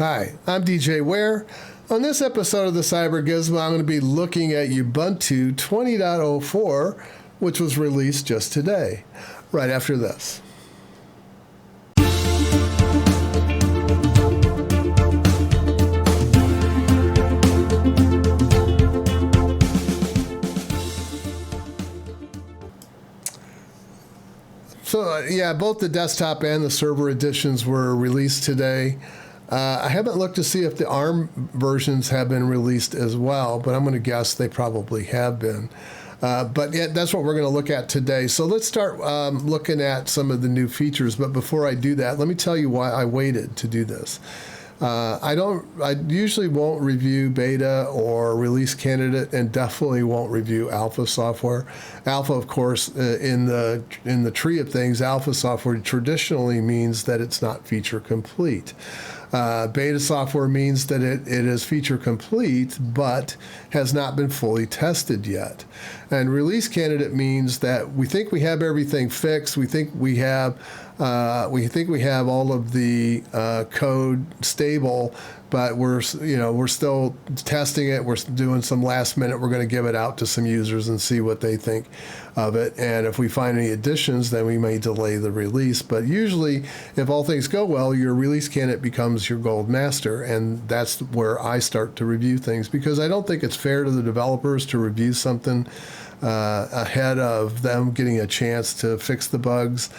Hi, I'm DJ Ware. On this episode of the CyberGizmo, I'm going to be looking at Ubuntu 20.04, which was released just today, right after this. So, both the desktop and the server editions were released today. I haven't looked to see if the ARM versions have been released as well, but I'm going to guess they probably have been. But that's what we're going to look at today. So let's start looking at some of the new features. But before I do that, let me tell you why I waited to do this. I usually won't review beta or release candidate, and definitely won't review alpha software. Alpha, of course, in the tree of things, alpha software traditionally means that it's not feature complete. Beta software means that it is feature complete, but has not been fully tested yet. And release candidate means that we think we have everything fixed. We think we have all of the code stable, but we're still testing it. We're doing some last minute. We're going to give it out to some users and see what they think of it. And if we find any additions, then we may delay the release. But usually, if all things go well, your release candidate becomes your gold master, and that's where I start to review things, because I don't think it's fair to the developers to review something ahead of them getting a chance to fix the bugs.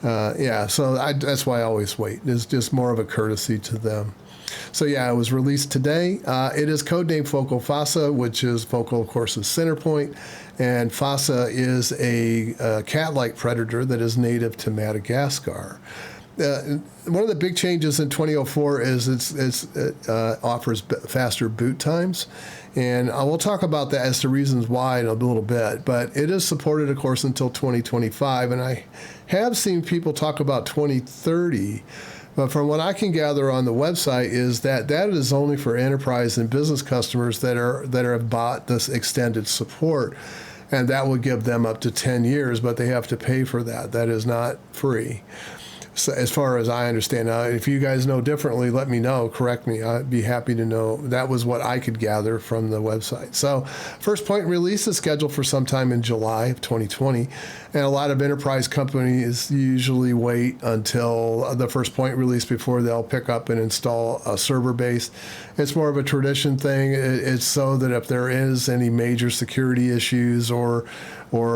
So that's why I always wait. It's just more of a courtesy to them. So it was released today. It is codenamed Focal Fossa, which is Focal, of course, is center point, and Fossa is a cat-like predator that is native to Madagascar. One of the big changes in 2004 is it offers faster boot times, and I will talk about that as to reasons why in a little bit. But it is supported, of course, until 2025, and I have seen people talk about 2030. But from what I can gather on the website is that is only for enterprise and business customers that have bought this extended support, and that will give them up to 10 years, but they have to pay for that. That is not free. So as far as I understand, now, if you guys know differently, let me know, correct me. I'd be happy to know. That was what I could gather from the website. So first point release is scheduled for sometime in July of 2020. And a lot of enterprise companies usually wait until the first point release before they'll pick up and install a server base. It's more of a tradition thing. It's so that if there is any major security issues or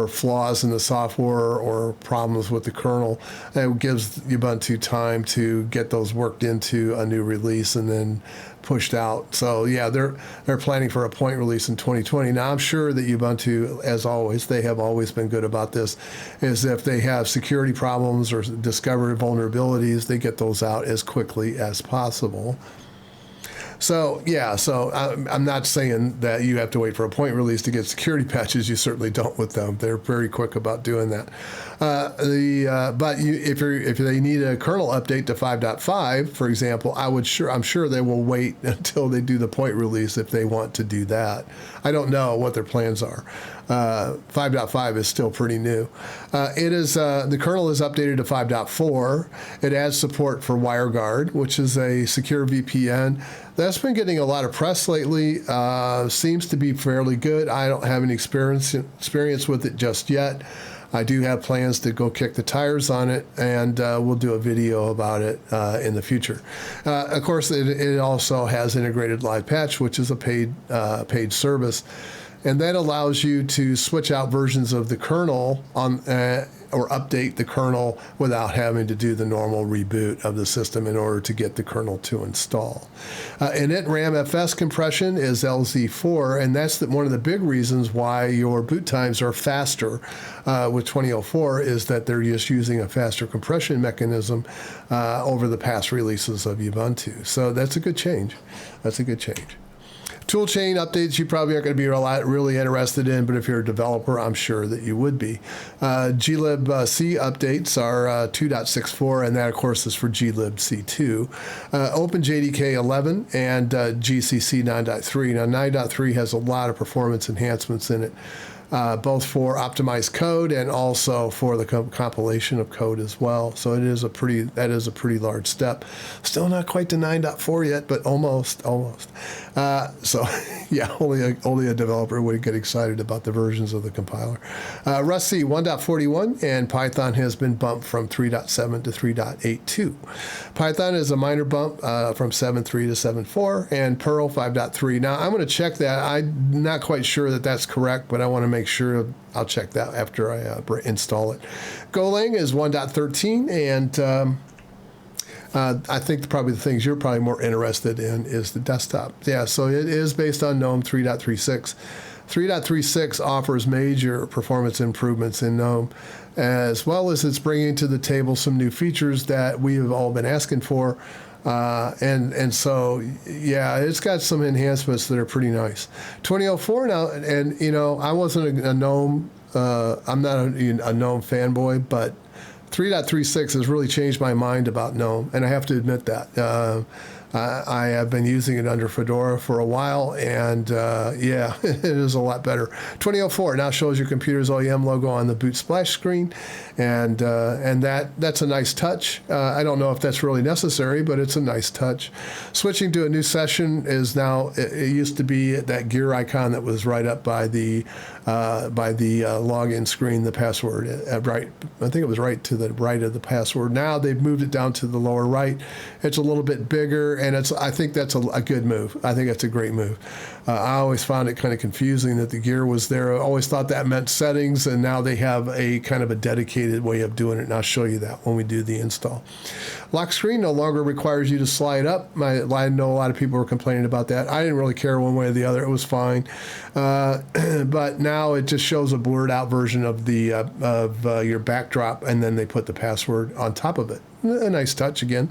flaws in the software or problems with the kernel, it gives Ubuntu time to get those worked into a new release and then pushed out. So they're planning for a point release in 2020. Now I'm sure that Ubuntu, as always, they have always been good about this, is if they have security problems or discover vulnerabilities, they get those out as quickly as possible. So I'm not saying that you have to wait for a point release to get security patches. You certainly don't with them. They're very quick about doing that. But if they need a kernel update to 5.5, for example, I'm sure they will wait until they do the point release if they want to do that. I don't know what their plans are. 5.5 is still pretty new. The kernel is updated to 5.4. It adds support for WireGuard, which is a secure VPN. That's been getting a lot of press lately. Seems to be fairly good. I don't have any experience with it just yet. I do have plans to go kick the tires on it, and we'll do a video about it in the future. Of course, it also has integrated live patch, which is a paid service. And that allows you to switch out versions of the kernel or update the kernel without having to do the normal reboot of the system in order to get the kernel to install. Init RAM-FS compression is LZ4, and that's one of the big reasons why your boot times are faster with 2004, is that they're just using a faster compression mechanism over the past releases of Ubuntu. So that's a good change. Toolchain updates you probably aren't going to be really interested in, but if you're a developer, I'm sure that you would be. glibc updates are 2.64, and that, of course, is for glibc2. OpenJDK 11 and GCC 9.3. Now, 9.3 has a lot of performance enhancements in it. both for optimized code and also for the compilation of code as well. So that is a pretty large step. Still not quite to 9.4 yet, but almost. So yeah, only a developer would get excited about the versions of the compiler. Rust C 1.41, and Python has been bumped from 3.7 to 3.82. Python is a minor bump from 7.3 to 7.4, and Perl 5.3. Now I'm going to check that. I'm not quite sure that that's correct, but I want to make sure. I'll check that after I install it. Golang is 1.13, and I think probably the things you're probably more interested in is the desktop. Yeah, so it is based on GNOME 3.36. 3.36 offers major performance improvements in GNOME, as well as it's bringing to the table some new features that we have all been asking for. And so, yeah, it's got some enhancements that are pretty nice. 2004 now, and, I wasn't a GNOME, I'm not a GNOME fanboy, but 3.36 has really changed my mind about GNOME, and I have to admit that. I have been using it under Fedora for a while, and yeah, it is a lot better. 2004 now shows your computer's OEM logo on the boot splash screen, and that's a nice touch. I don't know if that's really necessary, but it's a nice touch. Switching to a new session is now, it used to be that gear icon that was right up by the login screen, the password, right. I think it was right to the right of the password. Now they've moved it down to the lower right. It's a little bit bigger, and I think that's a good move. I think that's a great move. I always found it kind of confusing that the gear was there. I always thought that meant settings, and now they have a kind of a dedicated way of doing it, and I'll show you that when we do the install. Lock screen no longer requires you to slide up. I know a lot of people were complaining about that. I didn't really care one way or the other. It was fine. But now it just shows a blurred out version of your backdrop, and then they put the password on top of it. A nice touch again.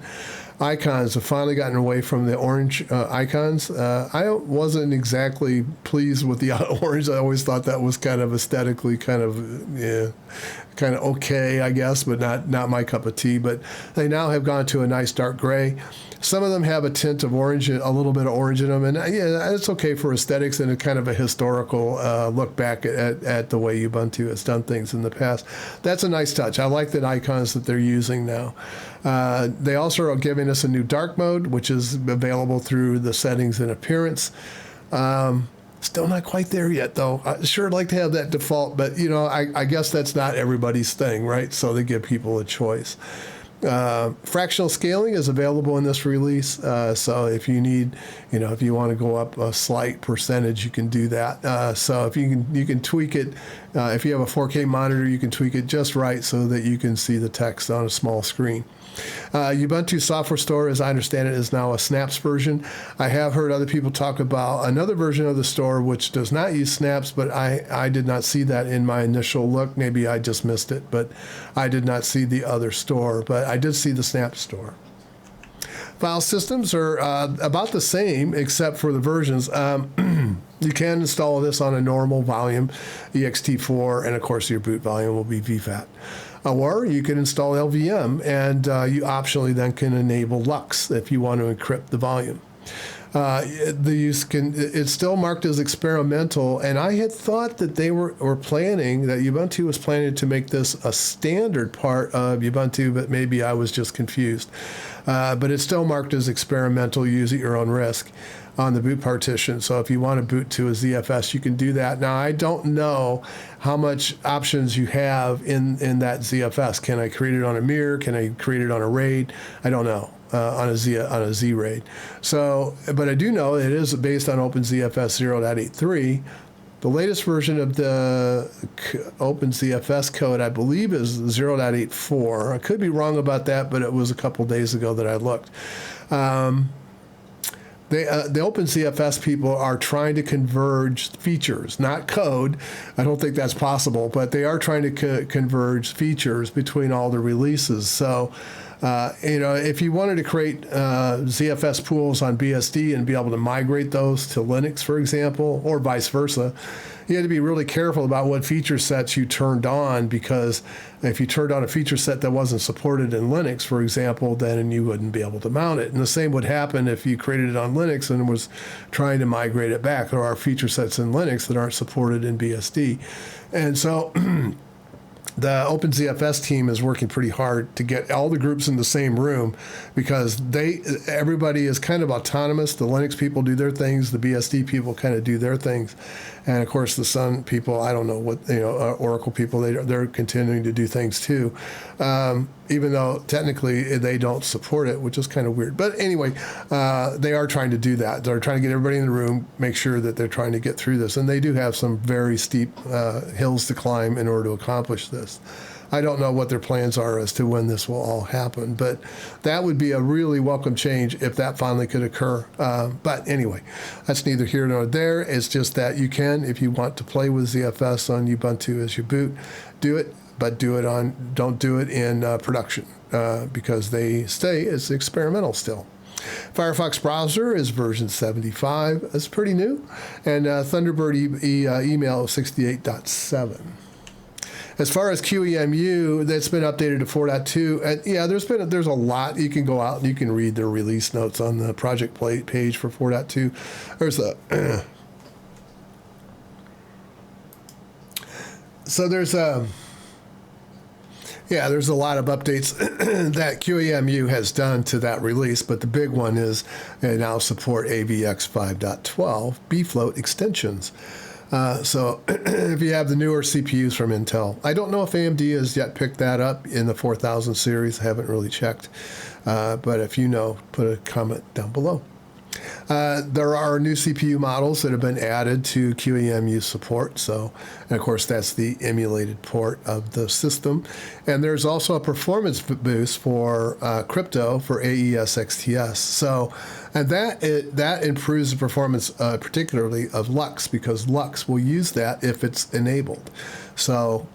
Icons have finally gotten away from the orange icons. I wasn't exactly pleased with the orange. I always thought that was kind of aesthetically kind of okay, I guess, but not my cup of tea. But they now have gone to a nice dark gray. Some of them have a tint of orange, a little bit of orange in them, and yeah, it's okay for aesthetics and a kind of a historical look back at the way Ubuntu has done things in the past. That's a nice touch. I like the icons that they're using now. They also are giving us a new dark mode, which is available through the settings and appearance. Still not quite there yet, though. I sure like to have that default, but I guess that's not everybody's thing, right? So they give people a choice. Fractional scaling is available in this release, so if you need, if you want to go up a slight percentage, you can do that. So if you can tweak it, if you have a 4K monitor, you can tweak it just right so that you can see the text on a small screen. Ubuntu Software Store, as I understand it, is now a snaps version. I have heard other people talk about another version of the store which does not use snaps, but I did not see that in my initial look. Maybe I just missed it, but I did not see the other store, but I did see the snap store. File systems are about the same except for the versions. You can install this on a normal volume, ext4, and of course your boot volume will be VFAT. Or you can install LVM, and you optionally then can enable LUX if you want to encrypt the volume. It's still marked as experimental, and I had thought that they were planning, that Ubuntu was planning to make this a standard part of Ubuntu, but maybe I was just confused. But it's still marked as experimental, use at your own risk on the boot partition. So if you want to boot to a ZFS, you can do that. Now, I don't know how much options you have in that ZFS. Can I create it on a mirror? Can I create it on a RAID? I don't know. On a Z RAID. So, but I do know it is based on OpenZFS 0.83. The latest version of the OpenZFS code, I believe, is 0.84. I could be wrong about that, but it was a couple days ago that I looked. The OpenZFS people are trying to converge features, not code. I don't think that's possible, but they are trying to converge features between all the releases. So, if you wanted to create ZFS pools on BSD and be able to migrate those to Linux, for example, or vice versa, you had to be really careful about what feature sets you turned on, because If you turned on a feature set that wasn't supported in Linux, for example, then you wouldn't be able to mount it. And the same would happen if you created it on Linux and was trying to migrate it back. There are feature sets in Linux that aren't supported in BSD. And so the OpenZFS team is working pretty hard to get all the groups in the same room, because everybody is kind of autonomous. The Linux people do their things, the BSD people kind of do their things, and of course the Sun people, I don't know what, Oracle people, they're continuing to do things too, even though technically they don't support it, which is kind of weird. But anyway, they are trying to do that. They're trying to get everybody in the room, make sure that they're trying to get through this, and they do have some very steep hills to climb in order to accomplish this. I don't know what their plans are as to when this will all happen, but that would be a really welcome change if that finally could occur. But anyway, that's neither here nor there. It's just that you can, if you want to play with ZFS on Ubuntu as you boot, do it, but don't do it in production, because they stay as experimental still. Firefox browser is version 75. That's pretty new. And Thunderbird email 68.7. As far as QEMU, that's been updated to 4.2. And yeah, there's a lot. You can go out and you can read their release notes on the project page for 4.2. There's a so there's a lot of updates that QEMU has done to that release, but the big one is they now support AVX 5.12 bfloat extensions. So if you have the newer CPUs from Intel, I don't know if AMD has yet picked that up in the 4000 series. I haven't really checked. But if you know, put a comment down below. There are new CPU models that have been added to QEMU support. So, and of course, that's the emulated port of the system. And there's also a performance boost for crypto for AES XTS. So, and that improves the performance particularly of Lux, because Lux will use that if it's enabled. So,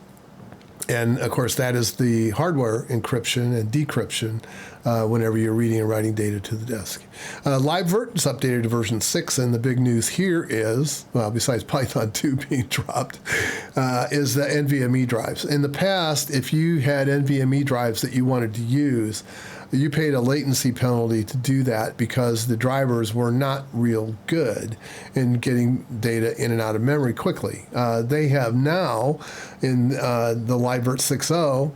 and of course, that is the hardware encryption and decryption whenever you're reading and writing data to the disk. LiveVirt is updated to version 6, and the big news here is, well, besides Python 2 being dropped, is the NVMe drives. In the past, if you had NVMe drives that you wanted to use, you paid a latency penalty to do that, because the drivers were not real good in getting data in and out of memory quickly. They have now, in the LiveVirt 6.0,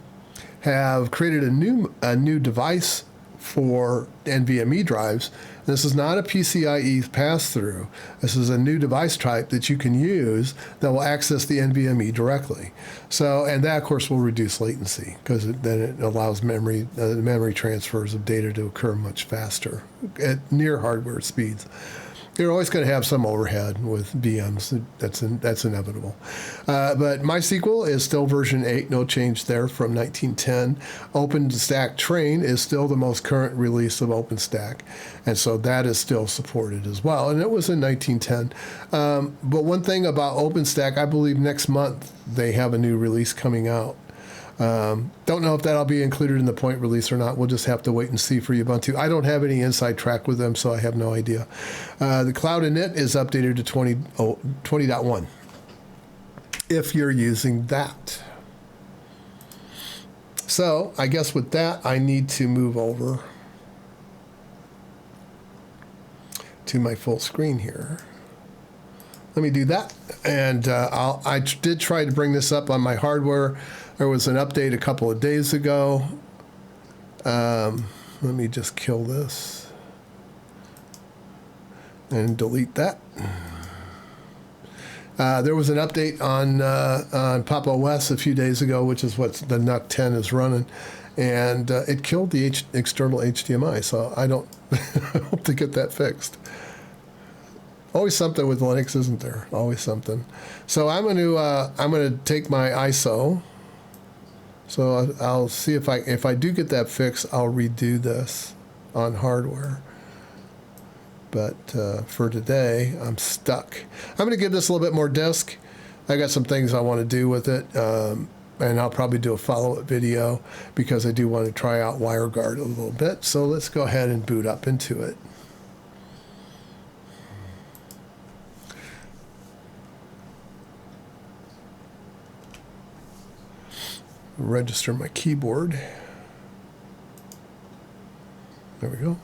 have created a new device for NVMe drives. This is not a PCIe pass-through. This is a new device type that you can use that will access the NVMe directly. So, and that, of course, will reduce latency, because then it allows memory transfers of data to occur much faster at near hardware speeds. You're always going to have some overhead with VMs. That's inevitable. But MySQL is still version 8, no change there from 1910. OpenStack Train is still the most current release of OpenStack, and so that is still supported as well. And it was in 1910. But one thing about OpenStack, I believe next month they have a new release coming out. Don't know if that'll be included in the point release or not. We'll just have to wait and see for Ubuntu. I don't have any inside track with them, so I have no idea. The Cloud init is updated to 20.1 if you're using that. So I guess with that, I need to move over to my full screen here. Let me do that. And I did try to bring this up on my hardware. There was an update a couple of days ago. Let me just kill this and delete that. There was an update on Pop! OS a few days ago, which is what the NUC 10 is running, and it killed the external HDMI. So I don't I hope to get that fixed. Always something with Linux, isn't there? Always something. So I'm going to take my ISO. So I'll see if I do get that fixed, I'll redo this on hardware. But for today, I'm stuck. I'm going to give this a little bit more disk. I got some things I want to do with it, and I'll probably do a follow-up video, because I do want to try out WireGuard a little bit. So let's go ahead and boot up into it. register my keyboard. There we go.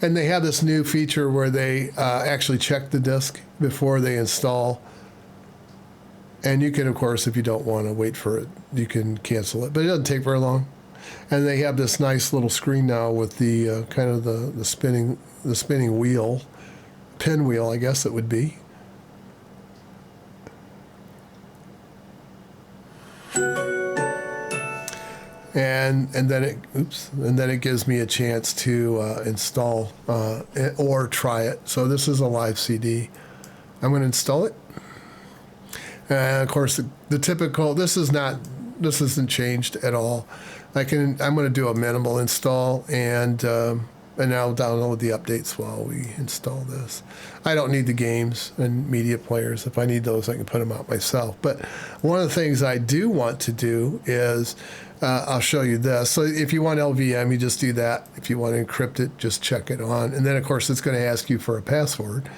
And they have this new feature where they actually check the disk before they install. And you can, of course, if you don't want to wait for it, you can cancel it. But it doesn't take very long. And they have this nice little screen now with the kind of the spinning wheel, pinwheel, I guess it would be. And then it gives me a chance to install or try it. So this is a live CD. I'm going to install it. And of course, the typical. This isn't changed at all. I'm going to do a minimal install, and I'll download the updates while we install this. I don't need the games and media players. If I need those, I can put them out myself. But one of the things I do want to do is I'll show you this. So if you want LVM, you just do that. If you want to encrypt it, just check it on. And then, of course, it's going to ask you for a password.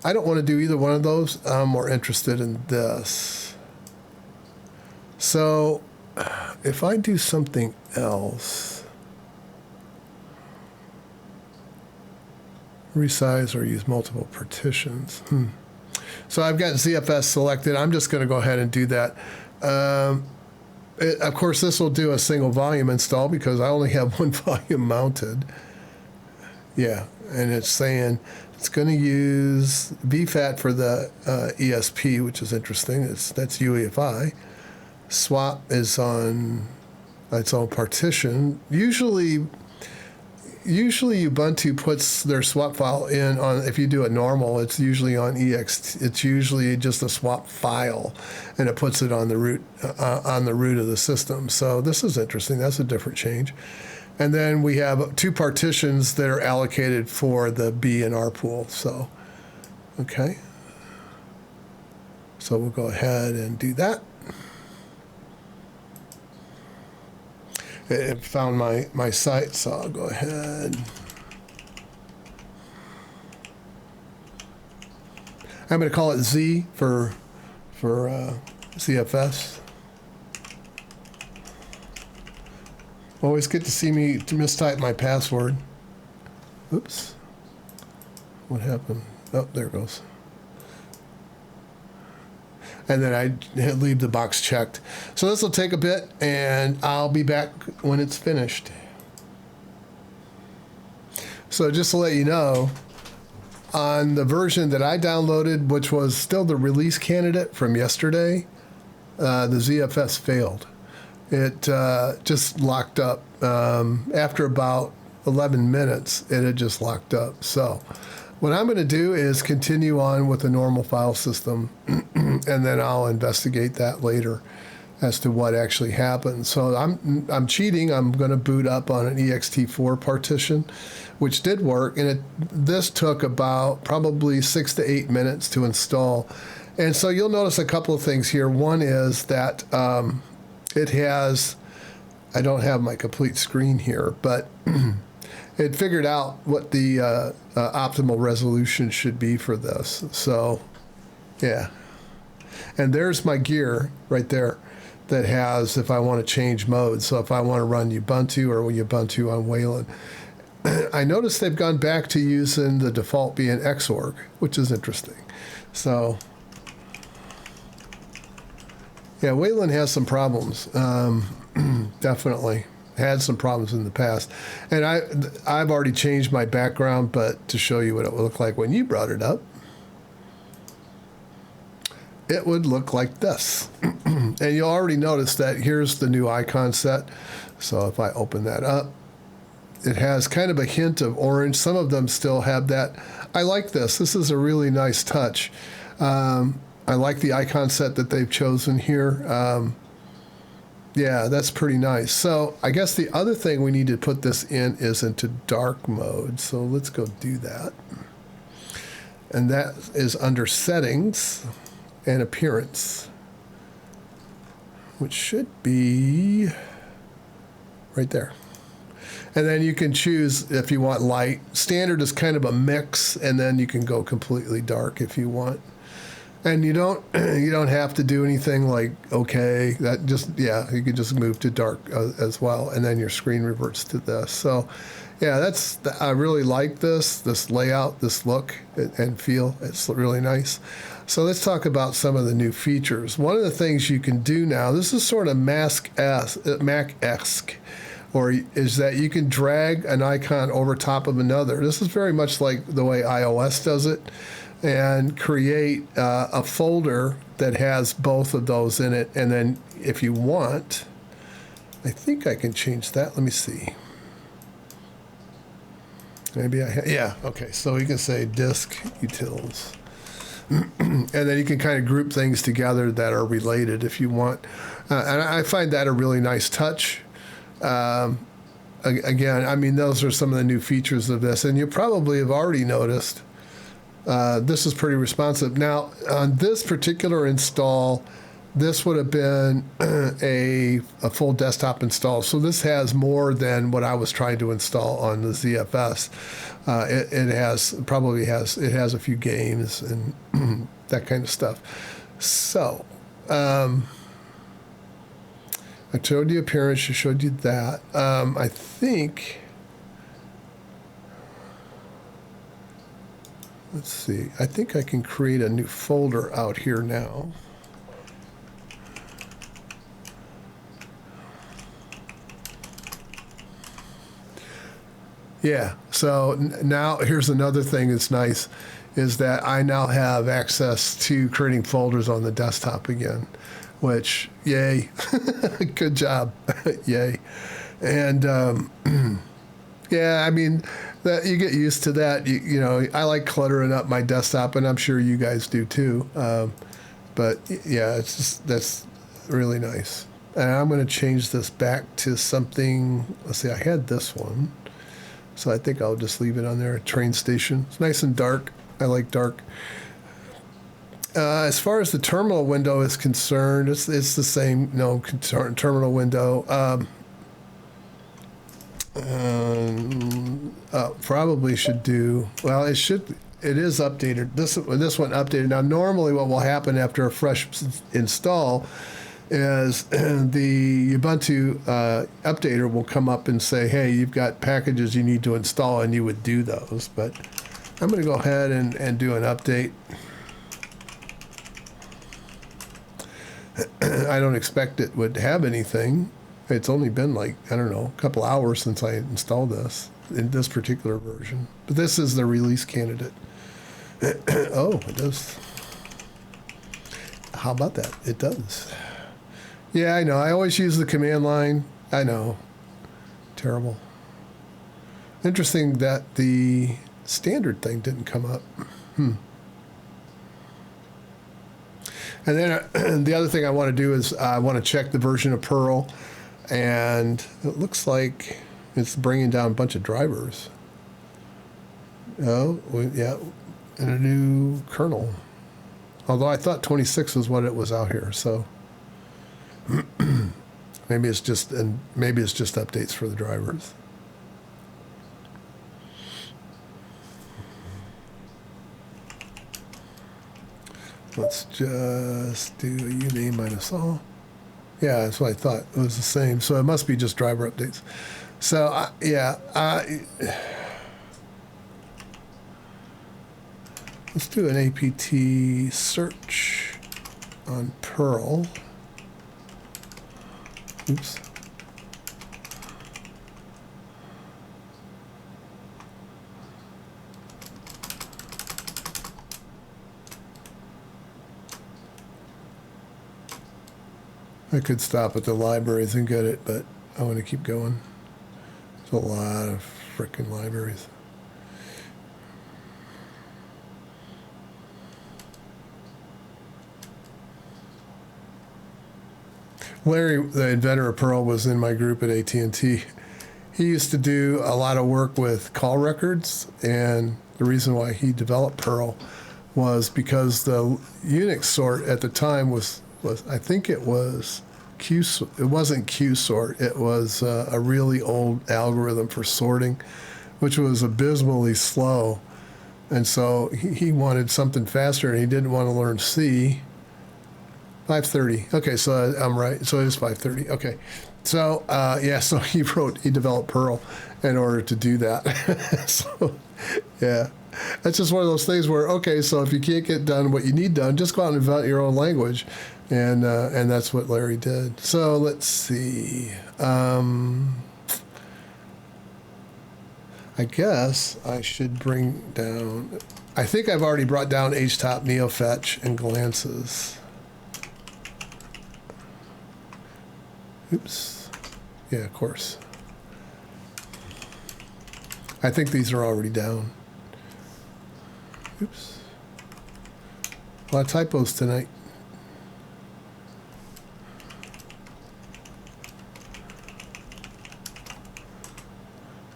I don't want to do either one of those. I'm more interested in this. So if I do something else, resize or use multiple partitions. So I've got ZFS selected. I'm just going to go ahead and do that. Of course, this will do a single volume install because I only have one volume mounted. Yeah, and it's saying it's going to use VFAT for the ESP, which is interesting. That's UEFI. Swap is on its own partition. Usually Ubuntu puts their swap file in on, if you do it normal, it's usually on ext. It's usually just a swap file, and it puts it on the root of the system. So this is interesting. That's a different change. And then we have two partitions that are allocated for the B and R pool. So, okay. So we'll go ahead and do that. It found my site, so I'll go ahead. I'm going to call it Z for ZFS. Always good to see me to mistype my password. Oops. What happened? Oh, there it goes. And then I leave the box checked. So this will take a bit, and I'll be back when it's finished. So just to let you know, on the version that I downloaded, which was still the release candidate from yesterday, the ZFS failed. It just locked up. After about 11 minutes, it had just locked up. So what I'm going to do is continue on with the normal file system, and then I'll investigate that later as to what actually happened. So I'm cheating. I'm going to boot up on an ext4 partition, which did work, and this took about probably 6 to 8 minutes to install. And so you'll notice a couple of things here. One is that it has, I don't have my complete screen here, but it figured out what the optimal resolution should be for this. So, yeah. And there's my gear right there that has, if I want to change mode. So if I want to run Ubuntu or Ubuntu on Wayland. I noticed they've gone back to using the default being Xorg, which is interesting. So, yeah, Wayland has some problems. Definitely had some problems in the past, and I've already changed my background, but to show you what it would look like when you brought it up, it would look like this. And you'll already notice that here's the new icon set. So if I open that up, it has kind of a hint of orange. Some of them still have that. I like this. This is a really nice touch. I like the icon set that they've chosen here. Yeah, that's pretty nice. So I guess the other thing we need to put this in is into dark mode. So let's go do that. And that is under settings and appearance, which should be right there. And then you can choose if you want light. Standard is kind of a mix, and then you can go completely dark if you want. And you don't have to do anything like okay. That just you can just move to dark as well, and then your screen reverts to this. So yeah, I really like this layout, this look and feel. It's really nice. So let's talk about some of the new features. One of the things you can do now, this is sort of Mac-esque, or is that you can drag an icon over top of another. This is very much like the way iOS does it, and create a folder that has both of those in it. And then if you want, I think I can change that. Let me see. Maybe okay. So you can say disk utils. And then you can kind of group things together that are related if you want. And I find that a really nice touch. Again, I mean, those are some of the new features of this. And you probably have already noticed this is pretty responsive. Now, on this particular install, this would have been a full desktop install. So this has more than what I was trying to install on the ZFS. It has a few games and that kind of stuff. So I showed you appearance. I showed you that. I think. Let's see. I think I can create a new folder out here now. Yeah, so now here's another thing that's nice, is that I now have access to creating folders on the desktop again, which, yay, good job, yay. And yeah, I mean, that you get used to that. You know, I like cluttering up my desktop, and I'm sure you guys do too. But yeah, that's really nice. And I'm going to change this back to something. Let's see, I had this one. So I think I'll just leave it on there. Train station. It's nice and dark. I like dark. As far as the terminal window is concerned, it's the same. Terminal window. Probably should do. Well, it should. It is updated. This one updated. Now, normally, what will happen after a fresh install is the Ubuntu updater will come up and say, hey, you've got packages you need to install, and you would do those. But I'm going to go ahead and do an update. I don't expect it would have anything. It's only been like, I don't know, a couple hours since I installed this in this particular version. But this is the release candidate. Oh, it does. How about that? It does. Yeah, I know. I always use the command line. I know. Terrible. Interesting that the standard thing didn't come up. And then the other thing I want to do is I want to check the version of Perl. And it looks like it's bringing down a bunch of drivers. Oh, yeah, and a new kernel. Although I thought 26 was what it was out here, so maybe it's just updates for the drivers. Let's just do a uname minus all. Yeah, that's what I thought. It was the same. So it must be just driver updates. So, let's do an apt search on Perl. Oops. I could stop at the libraries and get it, but I want to keep going. There's a lot of frickin' libraries. Larry, the inventor of Perl, was in my group at AT&T. He used to do a lot of work with call records, and the reason why he developed Perl was because the Unix sort at the time was I think it was Q. It wasn't Q sort. It was a really old algorithm for sorting, which was abysmally slow. And so he wanted something faster, and he didn't want to learn C. 530. Okay, so I'm right. So it is 530. Okay. So, so he developed Perl in order to do that. So, yeah. That's just one of those things where, okay, so if you can't get done what you need done, just go out and invent your own language. And that's what Larry did. So let's see. I guess I should bring down, I think I've already brought down HTOP, NeoFetch, and Glances. Oops. Yeah, of course. I think these are already down. Oops. A lot of typos tonight.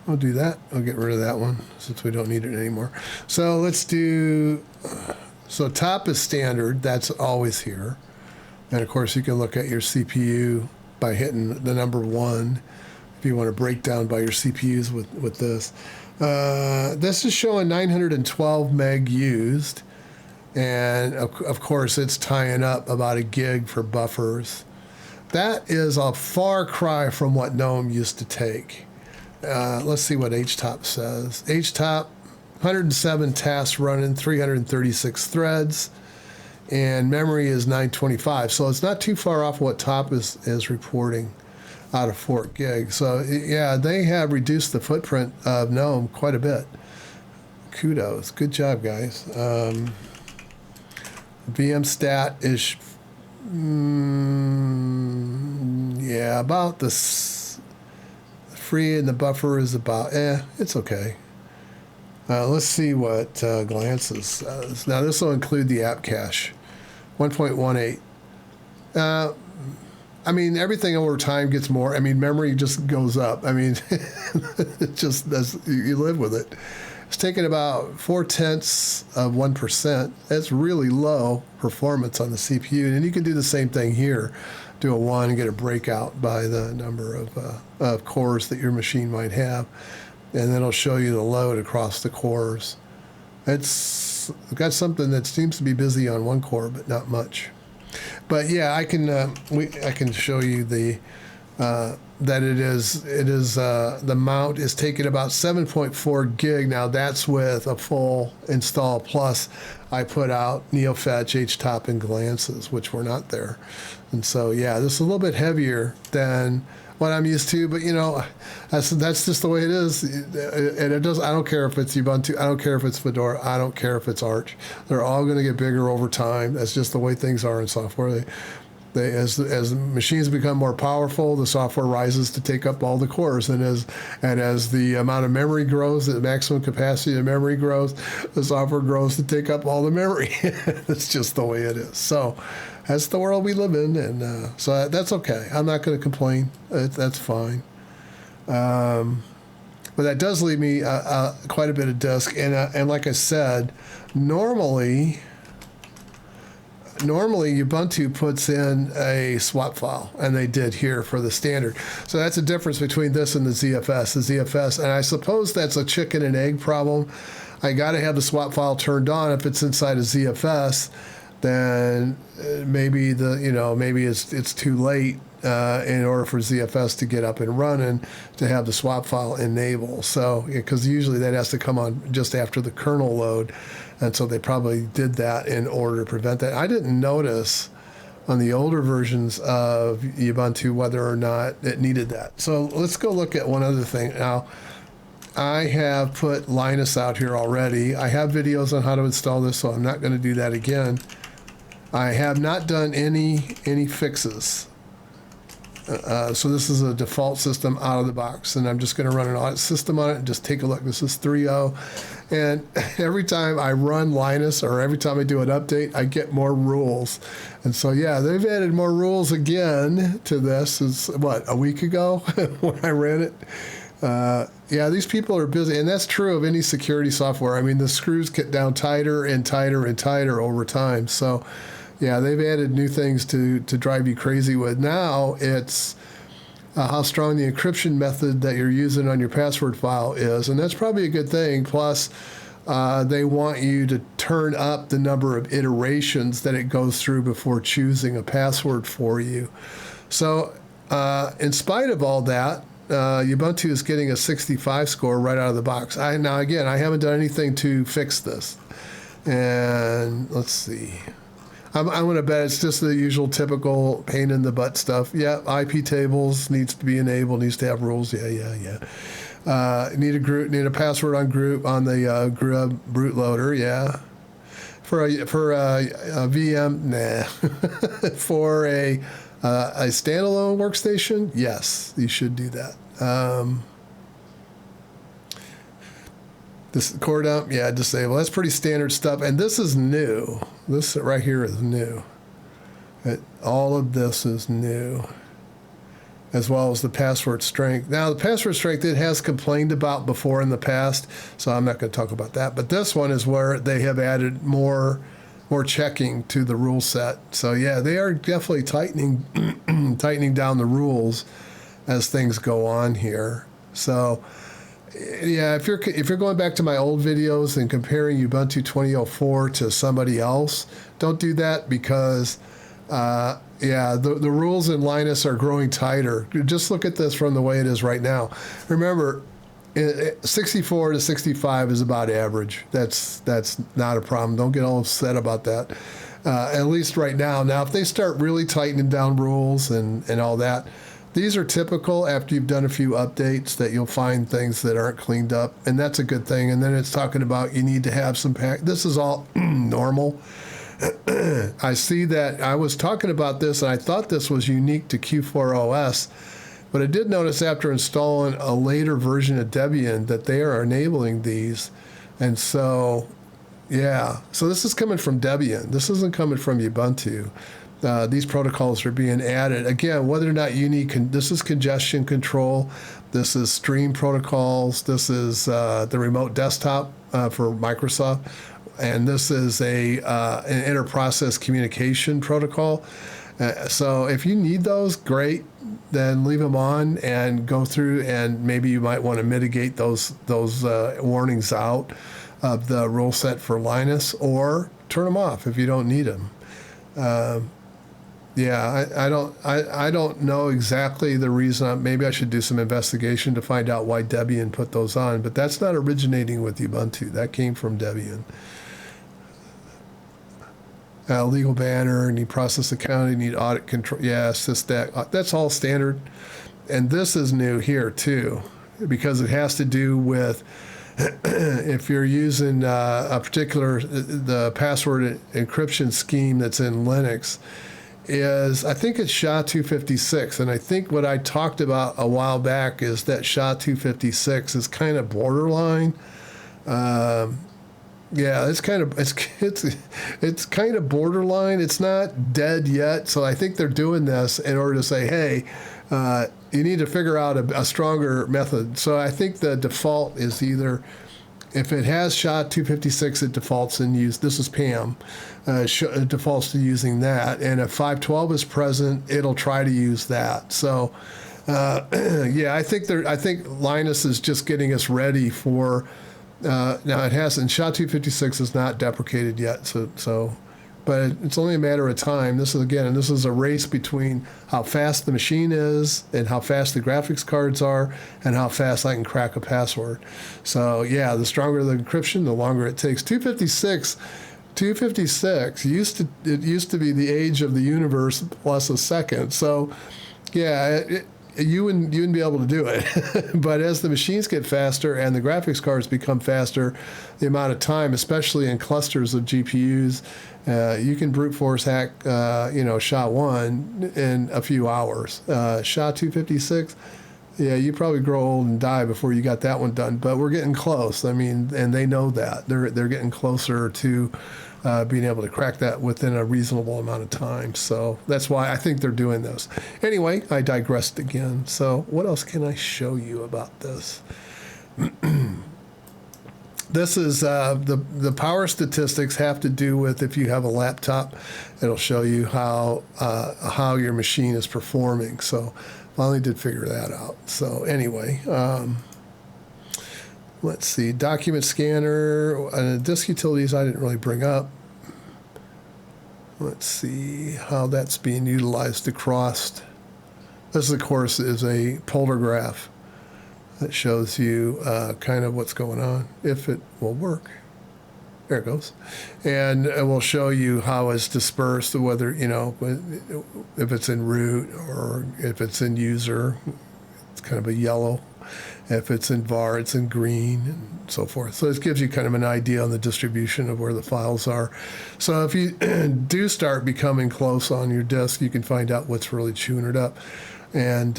I'll do that. I'll get rid of that one since we don't need it anymore. So let's do, so top is standard. That's always here. And of course you can look at your CPU by hitting the number 1 if you want to break down by your CPUs with this. This is showing 912 meg used. And of course it's tying up about 1 gig for buffers. That is a far cry from what GNOME used to take. Let's see what HTOP says. HTOP, 107 tasks running, 336 threads, and memory is 925. So it's not too far off what top is reporting out of 4 gig. So yeah, they have reduced the footprint of GNOME quite a bit. Kudos. Good job, guys. VMstat is, yeah, about this. Free and the buffer is about, it's okay. Let's see what Glances says. Now this will include the app cache, 1.18. I mean, everything over time gets more. I mean, memory just goes up. I mean, it just, you live with it. It's taking about 0.4%. That's really low performance on the CPU. And you can do the same thing here. Do a 1 and get a breakout by the number of cores that your machine might have. And then it'll show you the load across the cores. It's got something that seems to be busy on 1 core, but not much. But yeah, I can show you the that it is the mount is taking about 7.4 gig. Now that's with a full install, plus I put out NeoFetch, HTOP, and Glances, which were not there. And so yeah, this is a little bit heavier than what I'm used to, but you know, that's just the way it is. And it does. I don't care if it's Ubuntu. I don't care if it's Fedora. I don't care if it's Arch. They're all going to get bigger over time. That's just the way things are in software. As machines become more powerful, the software rises to take up all the cores, and as the amount of memory grows, the maximum capacity of memory grows, the software grows to take up all the memory. It's just the way it is. So that's the world we live in, and so that's okay. I'm not going to complain. That's fine. But that does leave me quite a bit of disk, and like I said, normally Ubuntu puts in a swap file, and they did here for the standard. So that's the difference between this and the ZFS. The ZFS, and I suppose that's a chicken and egg problem. I got to have the swap file turned on. If it's inside a ZFS, then maybe it's too late in order for ZFS to get up and running to have the swap file enable. So because usually that has to come on just after the kernel load. And so they probably did that in order to prevent that. I didn't notice on the older versions of Ubuntu whether or not it needed that. So let's go look at one other thing. Now, I have put Lynis out here already. I have videos on how to install this, so I'm not going to do that again. I have not done any fixes. So this is a default system out of the box, and I'm just going to run an audit system on it and just take a look. This is 3.0, and every time I run Lynis or every time I do an update, I get more rules. And so yeah, they've added more rules again to this. It's what, a week ago when I ran it. Yeah, these people are busy, and that's true of any security software. I mean, the screws get down tighter and tighter and tighter over time. So yeah, they've added new things to drive you crazy with. Now it's how strong the encryption method that you're using on your password file is, and that's probably a good thing. Plus, they want you to turn up the number of iterations that it goes through before choosing a password for you. So in spite of all that, Ubuntu is getting a 65 score right out of the box. Now, again, I haven't done anything to fix this. And let's see. I'm going to bet it's just the usual typical pain in the butt stuff. Yeah, IP tables needs to be enabled, needs to have rules. Yeah. Need a password on the GRUB bootloader. Yeah. For a VM, nah. For a standalone workstation, yes, you should do that. This core dump, yeah, disable. That's pretty standard stuff. And this is new. This right here is new. All of this is new, as well as the password strength. Now, the password strength it has complained about before in the past, so I'm not going to talk about that. But this one is where they have added more checking to the rule set. So yeah, they are definitely tightening down the rules as things go on here. So yeah, if you're going back to my old videos and comparing Ubuntu 2004 to somebody else, don't do that because the rules in Lynis are growing tighter. Just look at this from the way it is right now. Remember, 64 to 65 is about average. That's not a problem. Don't get all upset about that. At least right now. Now, if they start really tightening down rules and all that, these are typical after you've done a few updates that you'll find things that aren't cleaned up, and that's a good thing. And then it's talking about you need to have some This is all normal. I see that I was talking about this, and I thought this was unique to Q4 OS, but I did notice after installing a later version of Debian that they are enabling these. And so, yeah, so this is coming from Debian. This isn't coming from Ubuntu. These protocols are being added. Again, whether or not you need, this is congestion control, this is stream protocols, this is the remote desktop for Microsoft, and this is an inter-process communication protocol. So if you need those, great, then leave them on and go through, and maybe you might want to mitigate those warnings out of the rule set for Lynis, or turn them off if you don't need them. I don't know exactly the reason. Maybe I should do some investigation to find out why Debian put those on, but that's not originating with Ubuntu. That came from Debian. Legal banner, need process accounting, need audit control. Yes, that's all standard. And this is new here too, because it has to do with if you're using a particular, the password encryption scheme that's in Linux is, I think it's SHA-256. And I think what I talked about a while back is that SHA-256 is kind of borderline. It's kind of borderline. It's not dead yet. So I think they're doing this in order to say, hey, you need to figure out a stronger method. So I think the default is either, if it has SHA-256, it defaults and this is PAM, it defaults to using that. And if 512 is present, it'll try to use that. So I think Lynis is just getting us ready for, now it hasn't, SHA-256 is not deprecated yet. But it's only a matter of time. This is a race between how fast the machine is and how fast the graphics cards are and how fast I can crack a password. So yeah, the stronger the encryption, the longer it takes. 256 used to be the age of the universe plus a second. So yeah, you wouldn't be able to do it. But as the machines get faster and the graphics cards become faster, the amount of time, especially in clusters of GPUs, you can brute force hack, SHA-1 in a few hours. SHA-256, yeah, you probably grow old and die before you got that one done. But we're getting close. I mean, and they know that they're getting closer to being able to crack that within a reasonable amount of time. So that's why I think they're doing this. Anyway, I digressed again. So what else can I show you about this? This is the power statistics have to do with, if you have a laptop, it'll show you how your machine is performing. So finally did figure that out. So anyway, Let's see, document scanner, disk utilities I didn't really bring up. Let's see how that's being utilized across. This, of course, is a polar graph that shows you kind of what's going on, if it will work. There it goes. And it will show you how it's dispersed, whether, if it's in root or if it's in user, it's kind of a yellow. If it's in var, it's in green, and so forth. So this gives you kind of an idea on the distribution of where the files are. So if you do start becoming close on your disk, you can find out what's really chewing it up and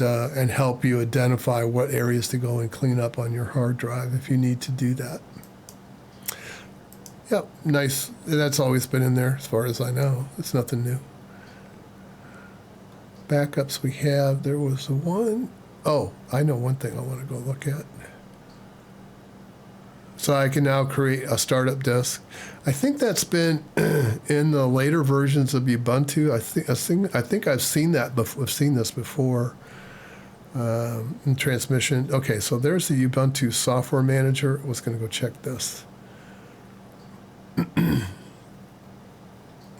help you identify what areas to go and clean up on your hard drive if you need to do that. Yep, nice. That's always been in there as far as I know. It's nothing new. Backups we have, there was one. Oh, I know one thing I want to go look at. So I can now create a startup disk. I think that's been in the later versions of Ubuntu. I think I've seen that before. I've seen this before in transmission. Okay, so there's the Ubuntu software manager. I was going to go check this. And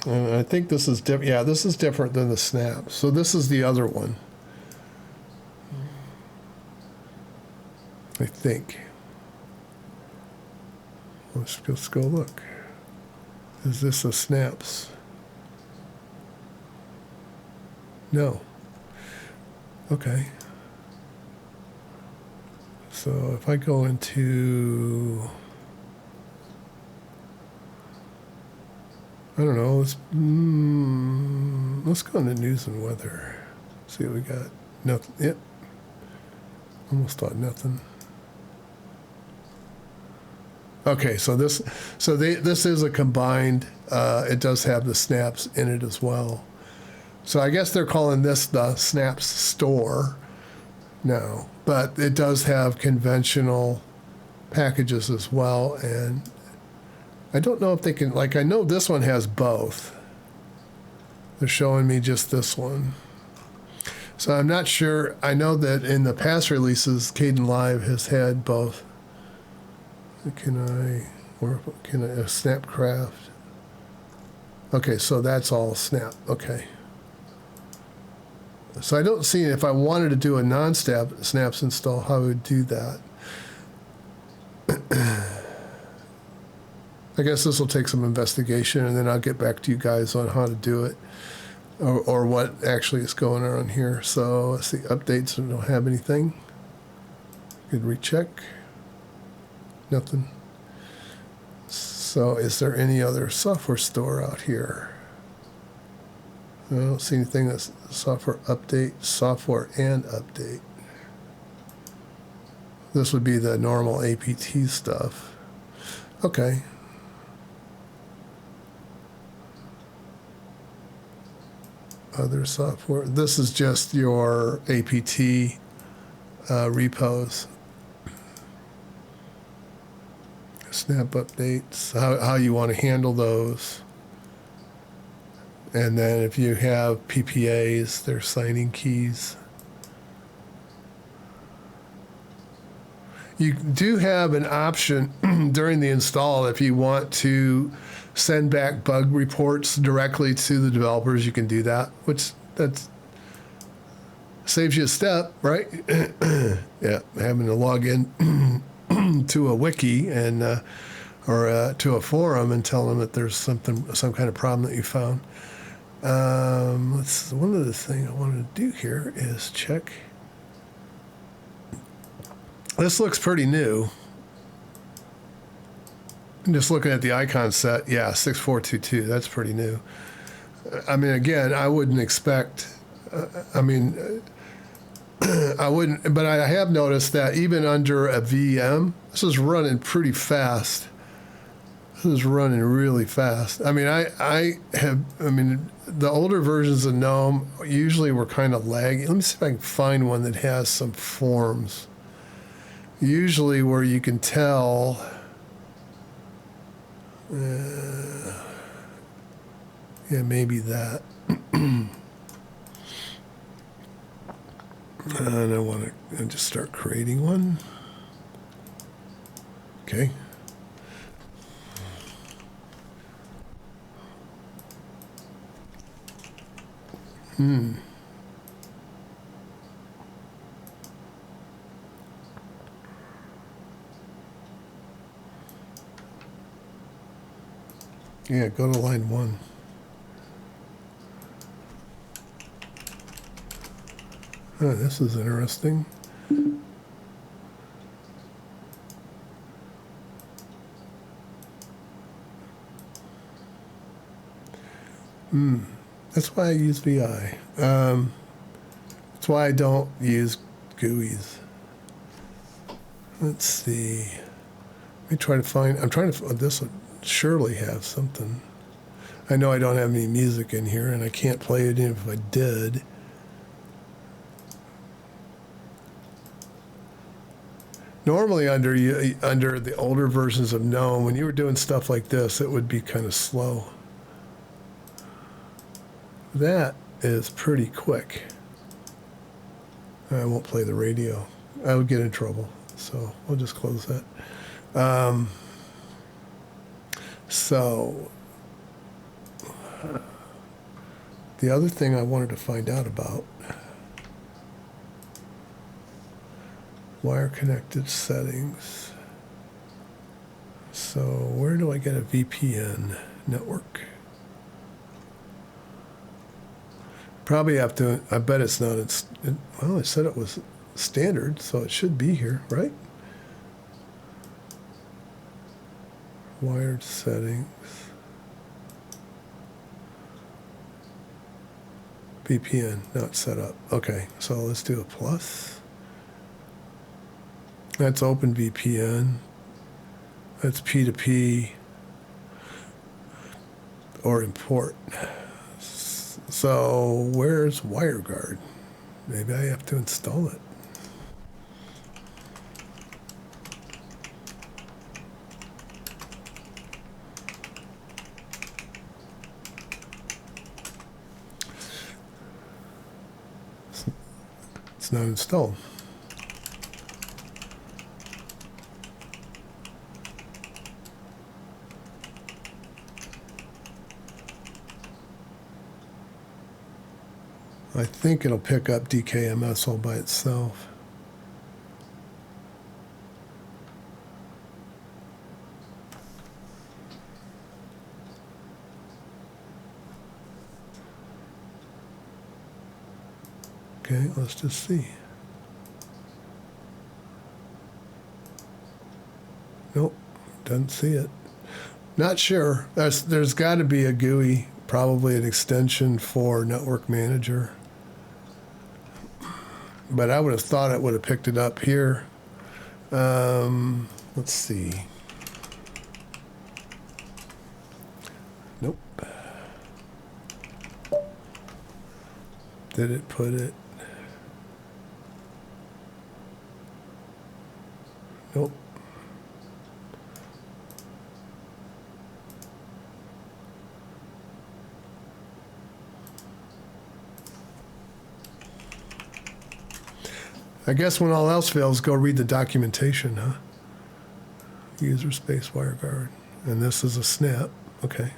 I think this is different. Yeah, this is different than the snap. So this is the other one. I think. Let's go look. Is this a snaps? No. Okay. So if I go into, I don't know, let's go into news and weather. See what we got. Nothing. Yep. Almost thought nothing. Okay, so this is a combined. It does have the snaps in it as well. So I guess they're calling this the snaps store now, but it does have conventional packages as well. And I don't know if they can. Like, I know this one has both. They're showing me just this one. So I'm not sure. I know that in the past releases, Kdenlive has had both. Can I Snapcraft? Okay, so that's all Snap. Okay. So I don't see, if I wanted to do a non-snap snaps install, how I would do that. I guess this will take some investigation, and then I'll get back to you guys on how to do it, or what actually is going on here. So let's see, updates, I don't have anything. Could recheck. Nothing. So is there any other software store out here? I don't see anything that's software update, software and update. This would be the normal APT stuff. Okay. Other software. This is just your APT repos. Snap updates, how you want to handle those. And then if you have PPAs, they're signing keys. You do have an option during the install if you want to send back bug reports directly to the developers. You can do that, which that saves you a step, right? Yeah, having to log in to a wiki and or to a forum and tell them that there's some kind of problem that you found. One of the things I wanted to do here is check. This looks pretty new. I'm just looking at the icon set. Yeah, 6422. That's pretty new. I mean, again, I wouldn't expect. I wouldn't, but I have noticed that even under a VM, this is running pretty fast. This is running really fast. I mean, the older versions of GNOME usually were kind of laggy. Let me see if I can find one that has some forms. Usually where you can tell, yeah, maybe that. And I want to just start creating one. Okay. Yeah, go to line 1. Oh, this is interesting. That's why I use VI. That's why I don't use GUIs. Let's see. Let me try to find. I'm trying to. This would surely have something. I know I don't have any music in here, and I can't play it even if I did. Normally, under the older versions of GNOME, when you were doing stuff like this, it would be kind of slow. That is pretty quick. I won't play the radio. I would get in trouble, so we'll just close that. So the other thing I wanted to find out about, wire connected settings. So where do I get a VPN network? Probably have to, I bet it's not, well, I said it was standard, so it should be here, right? Wired settings. VPN, not set up. Okay, so let's do a plus. That's OpenVPN. That's P2P or import. So where's WireGuard? Maybe I have to install it. It's not installed. I think it'll pick up DKMS all by itself. Okay, let's just see. Nope, doesn't see it. Not sure. There's got to be a GUI, probably an extension for Network Manager. But I would have thought it would have picked it up here. Let's see. Nope. Did it put it? Nope. I guess when all else fails, go read the documentation, huh? User space WireGuard. And this is a snap. Okay.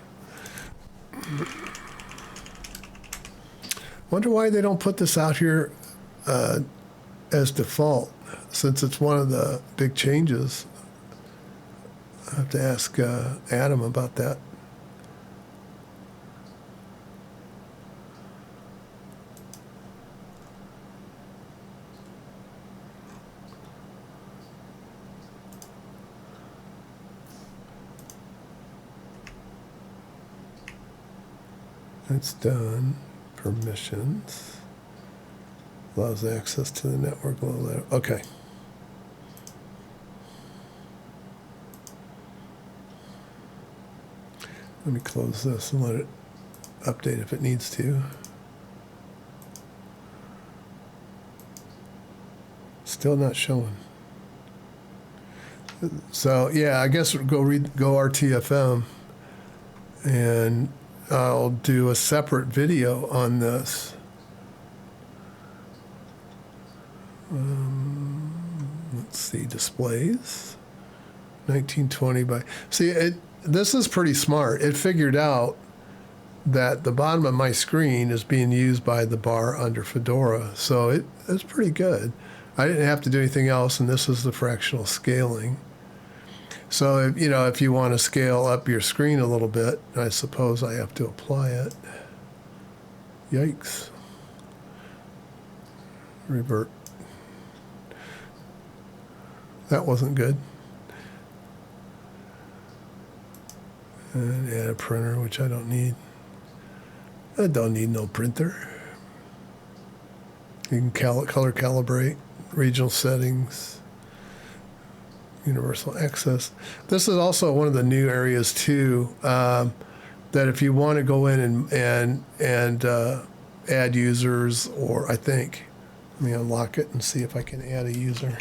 Wonder why they don't put this out here as default, since it's one of the big changes. I have to ask Adam about that. That's done. Permissions. Allows access to the network. Okay. Let me close this and let it update if it needs to. Still not showing. So yeah, I guess go RTFM, and I'll do a separate video on this. Let's see, displays. 1920 by, see, this is pretty smart. It figured out that the bottom of my screen is being used by the bar under Fedora. So it's pretty good. I didn't have to do anything else, and this is the fractional scaling. So, if you want to scale up your screen a little bit, I suppose I have to apply it. Yikes. Revert. That wasn't good. And add a printer, which I don't need. I don't need no printer. You can color calibrate, regional settings, universal access. This is also one of the new areas too, that if you want to go in and add users, or let me unlock it and see if I can add a user.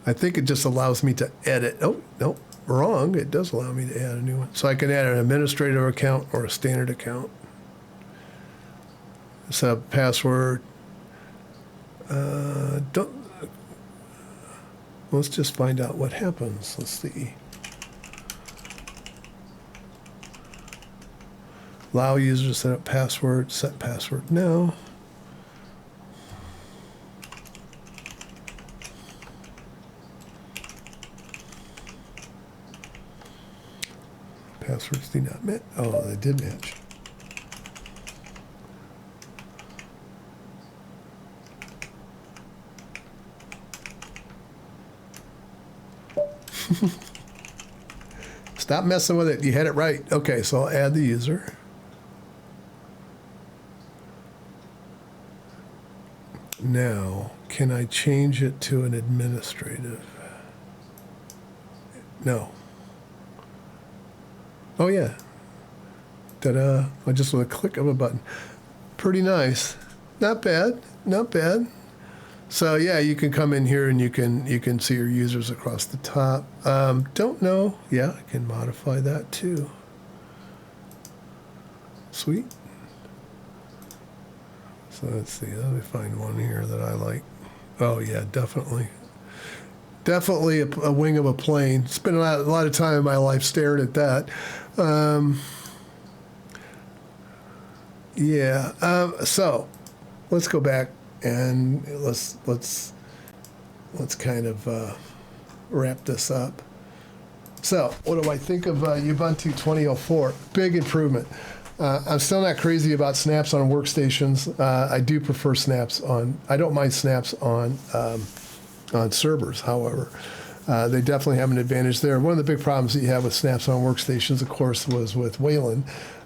I think it just allows me to edit. Oh, no, wrong. It does allow me to add a new one. So I can add an administrative account or a standard account. Set up password. Let's just find out what happens. Let's see. Allow users to set up password. Set password now. Passwords do not match. Oh, they did match. Stop messing with it. You had it right. Okay, so I'll add the user. Now, can I change it to an administrative? No. Oh, yeah. Ta-da. I just with a click of a button. Pretty nice. Not bad. Not bad. So yeah, you can come in here and you can see your users across the top. Don't know. Yeah, I can modify that too. Sweet. So let's see. Let me find one here that I like. Oh yeah, definitely. Definitely a wing of a plane. Spent a lot of time in my life staring at that. So let's go back. And let's kind of wrap this up. So what do I think of Ubuntu 2004? Big improvement. I'm still not crazy about snaps on workstations. I do prefer snaps on. I don't mind snaps on servers. However, they definitely have an advantage there. One of the big problems that you have with snaps on workstations, of course, was with Wayland.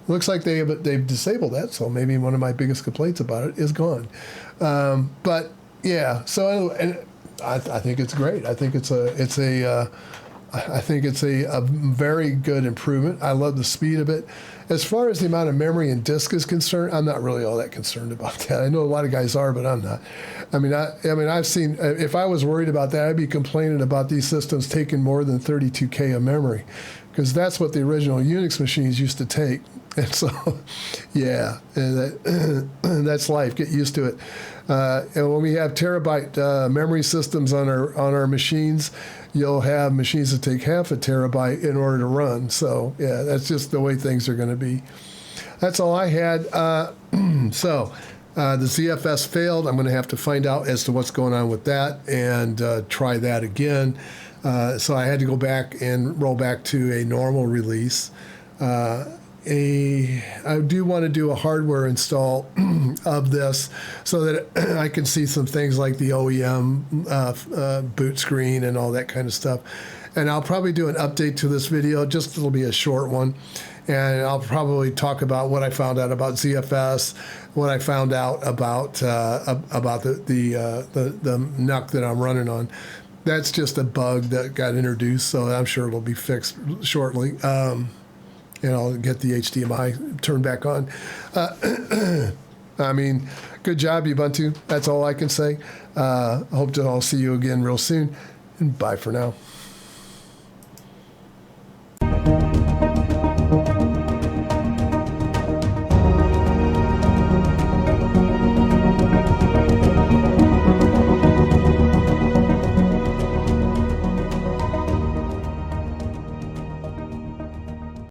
Looks like they've disabled that, so maybe one of my biggest complaints about it is gone. But yeah, so and I think it's great. I think it's a very good improvement. I love the speed of it. As far as the amount of memory and disk is concerned, I'm not really all that concerned about that. I know a lot of guys are, but I'm not. I mean, I've seen. If I was worried about that, I'd be complaining about these systems taking more than 32K of memory, because that's what the original Unix machines used to take. And so, yeah, and that's life. Get used to it. And when we have terabyte memory systems on our machines, you'll have machines that take half a terabyte in order to run. So, yeah, that's just the way things are going to be. That's all I had. So the ZFS failed. I'm going to have to find out as to what's going on with that and try that again. So I had to go back and roll back to a normal release. I do want to do a hardware install of this so that I can see some things like the OEM boot screen and all that kind of stuff. And I'll probably do an update to this video. Just it'll be a short one, and I'll probably talk about what I found out about ZFS, what I found out about the NUC that I'm running on. That's just a bug that got introduced, so I'm sure it'll be fixed shortly. And I'll get the HDMI turned back on. I mean, good job, Ubuntu. That's all I can say. I hope to all see you again real soon. And bye for now.